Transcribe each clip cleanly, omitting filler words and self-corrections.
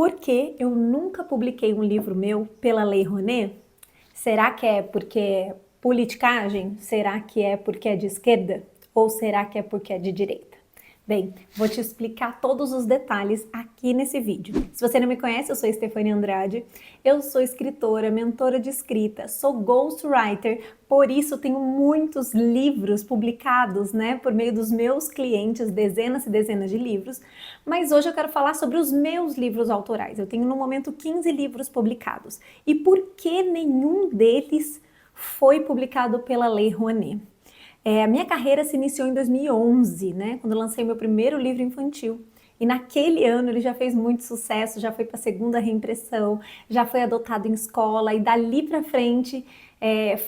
Por que eu nunca publiquei um livro meu pela Lei Rouanet? Será que é porque é politicagem? Será que é porque é de esquerda? Ou será que é porque é de direita? Bem, vou te explicar todos os detalhes aqui nesse vídeo. Se você não me conhece, eu sou Estefânia Andrade, eu sou escritora, mentora de escrita, sou ghostwriter, por isso tenho muitos livros publicados, por meio dos meus clientes, dezenas e dezenas de livros, mas hoje eu quero falar sobre os meus livros autorais. Eu tenho no momento 15 livros publicados. E por que nenhum deles foi publicado pela Lei Rouanet? A minha carreira se iniciou em 2011, quando eu lancei meu primeiro livro infantil. E naquele ano ele já fez muito sucesso, já foi para a segunda reimpressão, já foi adotado em escola e dali para frente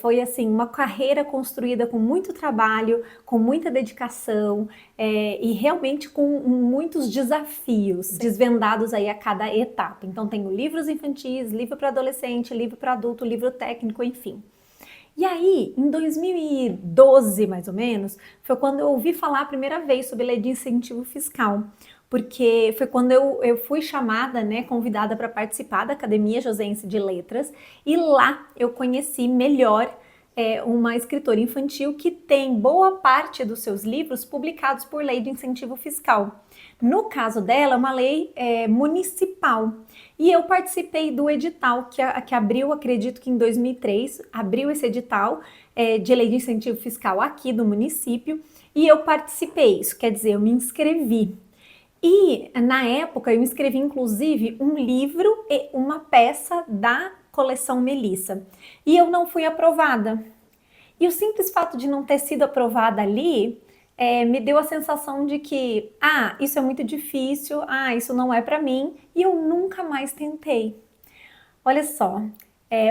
foi assim uma carreira construída com muito trabalho, com muita dedicação e realmente com muitos desafios desvendados aí a cada etapa. Então tenho livros infantis, livro para adolescente, livro para adulto, livro técnico, enfim. E aí, em 2012, mais ou menos, foi quando eu ouvi falar a primeira vez sobre lei de incentivo fiscal, porque foi quando eu fui chamada, convidada para participar da Academia Josense de Letras, e lá eu conheci melhor uma escritora infantil que tem boa parte dos seus livros publicados por lei de incentivo fiscal. No caso dela, é uma lei municipal. E eu participei do edital que abriu, acredito que em 2003, abriu esse edital de lei de incentivo fiscal aqui do município, e eu participei, isso quer dizer, eu me inscrevi. E na época eu inscrevi inclusive um livro e uma peça da coleção Melissa. E eu não fui aprovada. E o simples fato de não ter sido aprovada ali me deu a sensação de que, isso é muito difícil, isso não é para mim, e eu nunca mais tentei. Olha só,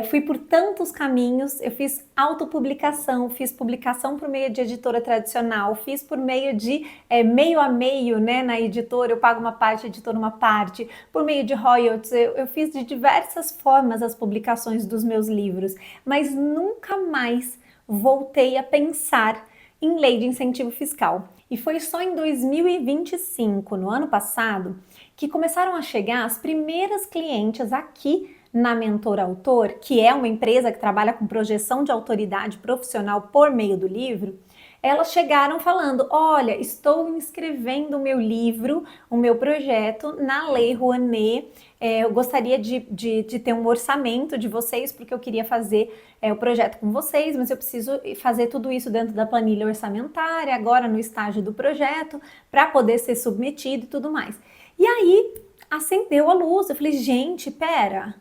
fui por tantos caminhos, eu fiz autopublicação, fiz publicação por meio de editora tradicional, fiz por meio de meio a meio, na editora, eu pago uma parte, a editora uma parte, por meio de royalties, eu fiz de diversas formas as publicações dos meus livros, mas nunca mais voltei a pensar em lei de incentivo fiscal. E foi só em 2025, no ano passado, que começaram a chegar as primeiras clientes aqui na Mentor Autor, que é uma empresa que trabalha com projeção de autoridade profissional por meio do livro. Elas chegaram falando, olha, estou inscrevendo o meu livro, o meu projeto na Lei Rouanet, eu gostaria de ter um orçamento de vocês, porque eu queria fazer o projeto com vocês, mas eu preciso fazer tudo isso dentro da planilha orçamentária, agora no estágio do projeto, para poder ser submetido e tudo mais. E aí, acendeu a luz, eu falei, gente, pera...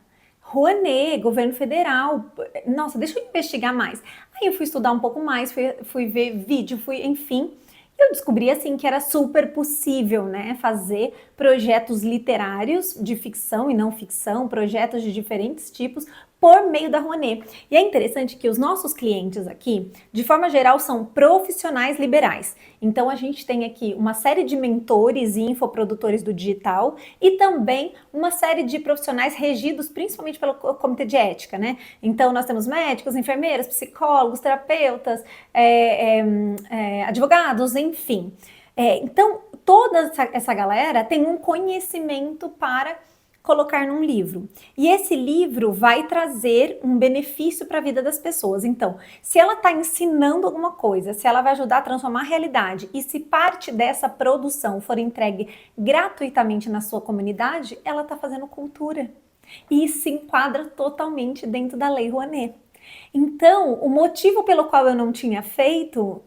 Rouanet, governo federal, nossa, deixa eu investigar mais. Aí eu fui estudar um pouco mais, fui ver vídeo, enfim, e eu descobri assim que era super possível, fazer projetos literários de ficção e não ficção, projetos de diferentes tipos, por meio da Rouanet. E é interessante que os nossos clientes aqui, de forma geral, são profissionais liberais. Então a gente tem aqui uma série de mentores e infoprodutores do digital e também uma série de profissionais regidos principalmente pelo Comitê de Ética, Então nós temos médicos, enfermeiras, psicólogos, terapeutas, advogados, enfim. Então toda essa galera tem um conhecimento para colocar num livro. E esse livro vai trazer um benefício para a vida das pessoas. Então, se ela está ensinando alguma coisa, se ela vai ajudar a transformar a realidade e se parte dessa produção for entregue gratuitamente na sua comunidade, ela está fazendo cultura. E se enquadra totalmente dentro da Lei Rouanet. Então, o motivo pelo qual eu não tinha feito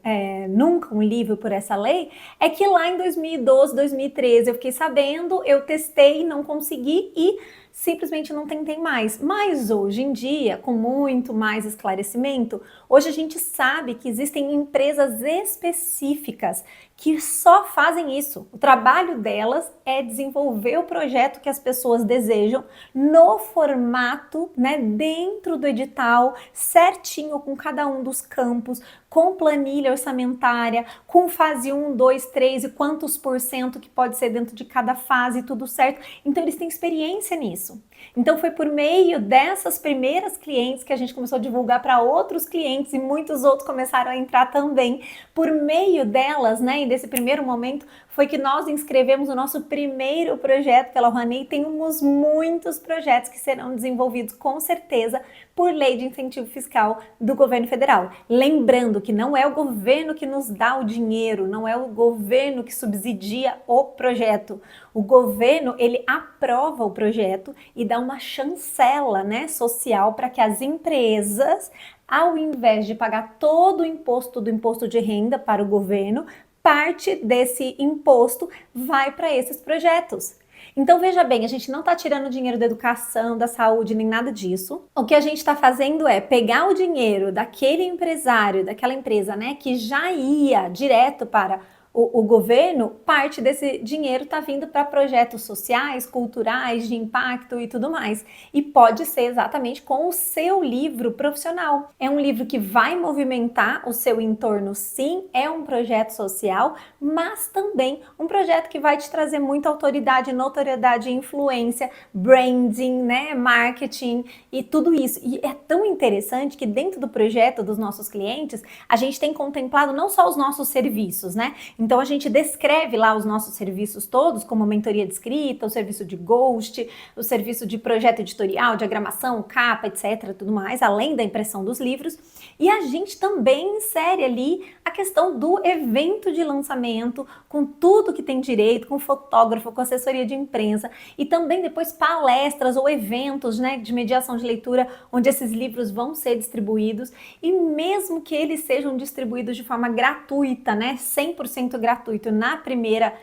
nunca um livro por essa lei é que lá em 2012, 2013 eu fiquei sabendo, eu testei, não consegui e simplesmente não tentei mais. Mas hoje em dia, com muito mais esclarecimento, hoje a gente sabe que existem empresas específicas que só fazem isso. O trabalho delas é desenvolver o projeto que as pessoas desejam no formato, dentro do edital, certinho com cada um dos campos, com planilha orçamentária, com fase 1, 2, 3 e quantos % que pode ser dentro de cada fase, tudo certo. Então eles têm experiência nisso. Então foi por meio dessas primeiras clientes que a gente começou a divulgar para outros clientes e muitos outros começaram a entrar também. Por meio delas, e desse primeiro momento, foi que nós inscrevemos o nosso primeiro projeto pela Rouanet e temos muitos projetos que serão desenvolvidos com certeza por lei de incentivo fiscal do governo federal. Lembrando que não é o governo que nos dá o dinheiro, não é o governo que subsidia o projeto. O governo, ele aprova o projeto e dá uma chancela, né, social para que as empresas, ao invés de pagar todo o imposto do imposto de renda para o governo, parte desse imposto vai para esses projetos. Então veja bem, a gente não está tirando dinheiro da educação, da saúde, nem nada disso. O que a gente está fazendo é pegar o dinheiro daquele empresário, daquela empresa, né, que já ia direto para o governo, parte desse dinheiro está vindo para projetos sociais, culturais, de impacto e tudo mais. E pode ser exatamente com o seu livro profissional. É um livro que vai movimentar o seu entorno, sim, é um projeto social, mas também um projeto que vai te trazer muita autoridade, notoriedade, influência, branding, né, marketing e tudo isso. E é tão interessante que dentro do projeto dos nossos clientes, a gente tem contemplado não só os nossos serviços, né? Então a gente descreve lá os nossos serviços todos, como mentoria de escrita, o serviço de ghost, o serviço de projeto editorial, diagramação, capa, etc, tudo mais, além da impressão dos livros. E a gente também insere ali a questão do evento de lançamento, com tudo que tem direito, com fotógrafo, com assessoria de imprensa e também depois palestras ou eventos, né, de mediação de leitura, onde esses livros vão ser distribuídos e mesmo que eles sejam distribuídos de forma gratuita, né, 100% gratuito na primeira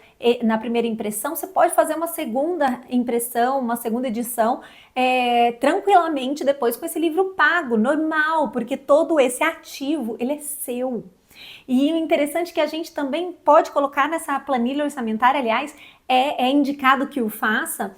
impressão, você pode fazer uma segunda impressão, uma segunda edição tranquilamente depois com esse livro pago, normal, porque todo esse ativo, ele é seu. E o interessante é que a gente também pode colocar nessa planilha orçamentária, aliás, é indicado que o faça,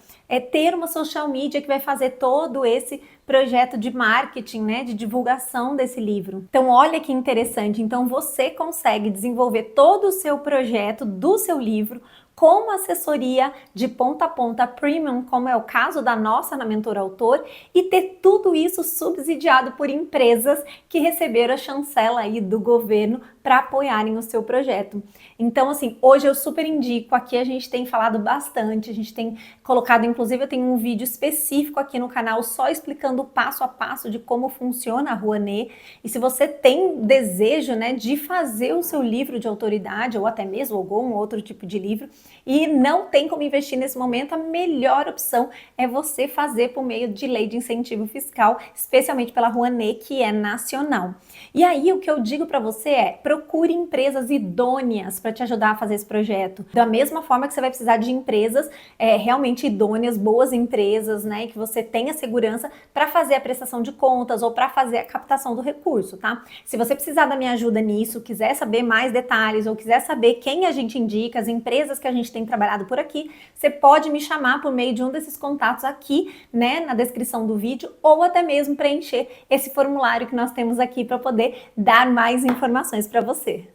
ter uma social media que vai fazer todo esse projeto de marketing, né, de divulgação desse livro. Então, olha que interessante. Então, você consegue desenvolver todo o seu projeto do seu livro com uma assessoria de ponta a ponta premium, como é o caso da nossa na Mentor Autor, e ter tudo isso subsidiado por empresas que receberam a chancela aí do governo para apoiarem o seu projeto. Então, assim, hoje eu super indico, aqui a gente tem falado bastante, a gente tem colocado, inclusive eu tenho um vídeo específico aqui no canal só explicando o passo a passo de como funciona a Rouanet, e se você tem desejo, né, de fazer o seu livro de autoridade, ou até mesmo algum outro tipo de livro, e não tem como investir nesse momento, a melhor opção é você fazer por meio de lei de incentivo fiscal, especialmente pela Rouanet, que é nacional. E aí o que eu digo para você é, procure empresas idôneas para te ajudar a fazer esse projeto. Da mesma forma que você vai precisar de empresas realmente idôneas, boas empresas, né, e que você tenha segurança para fazer a prestação de contas ou para fazer a captação do recurso, tá? Se você precisar da minha ajuda nisso, quiser saber mais detalhes ou quiser saber quem a gente indica, as empresas que a gente tem trabalhado por aqui, você pode me chamar por meio de um desses contatos aqui, né, na descrição do vídeo, ou até mesmo preencher esse formulário que nós temos aqui para poder dar mais informações para você.